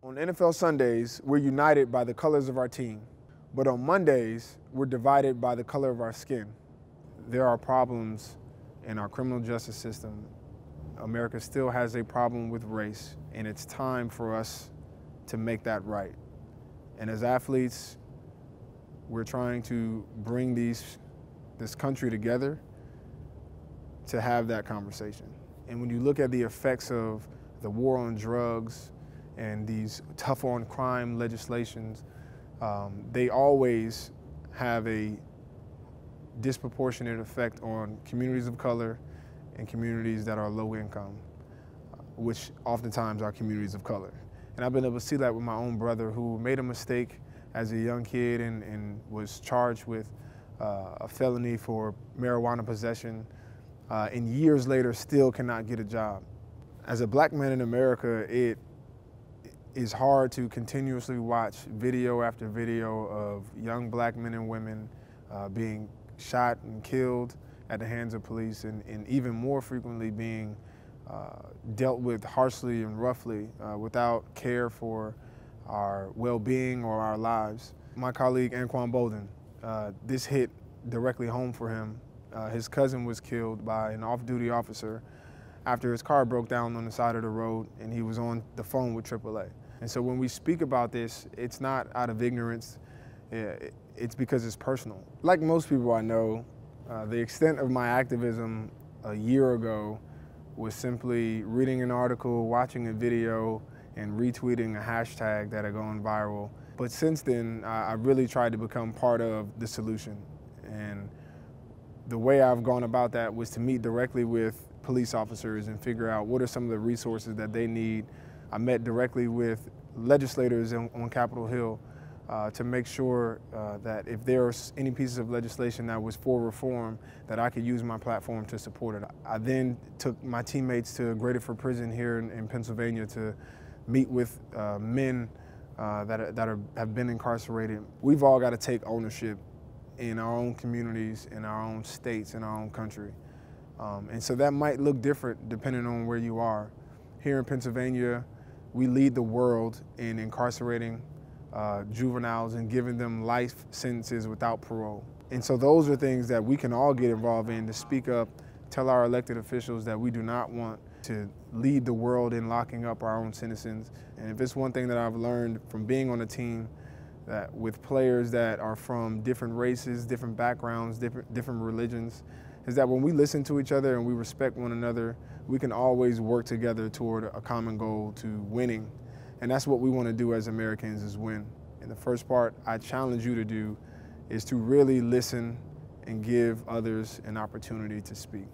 On NFL Sundays, we're united by the colors of our team, but on Mondays, we're divided by the color of our skin. There are problems in our criminal justice system. America still has a problem with race, and it's time for us to make that right. And as athletes, we're trying to bring this country together to have that conversation. And when you look at the effects of the war on drugs and these tough on crime legislations, they always have a disproportionate effect on communities of color and communities that are low income, which oftentimes are communities of color. And I've been able to see that with my own brother, who made a mistake as a young kid and was charged with a felony for marijuana possession, and years later still cannot get a job. As a black man in America, it is hard to continuously watch video after video of young black men and women being shot and killed at the hands of police, and even more frequently being dealt with harshly and roughly without care for our well-being or our lives. My colleague Anquan Boldin, this hit directly home for him. His cousin was killed by an off-duty officer after his car broke down on the side of the road and he was on the phone with AAA. And so when we speak about this, it's not out of ignorance, it's because it's personal. Like most people I know, the extent of my activism a year ago was simply reading an article, watching a video, and retweeting a hashtag that had gone viral. But since then, I really tried to become part of the solution. And the way I've gone about that was to meet directly with police officers and figure out what are some of the resources that they need. I met directly with legislators on Capitol Hill to make sure that if there's any pieces of legislation that was for reform, that I could use my platform to support it. I then took my teammates to Graterford Prison here in Pennsylvania to meet with men that have been incarcerated. We've all got to take ownership in our own communities, in our own states, in our own country. And so that might look different depending on where you are. Here in Pennsylvania, we lead the world in incarcerating juveniles and giving them life sentences without parole. And so those are things that we can all get involved in to speak up, tell our elected officials that we do not want to lead the world in locking up our own citizens. And if it's one thing that I've learned from being on a team that with players that are from different races, different backgrounds, different religions, is that when we listen to each other and we respect one another, we can always work together toward a common goal to winning. And that's what we want to do as Americans, is win. And the first part I challenge you to do is to really listen and give others an opportunity to speak.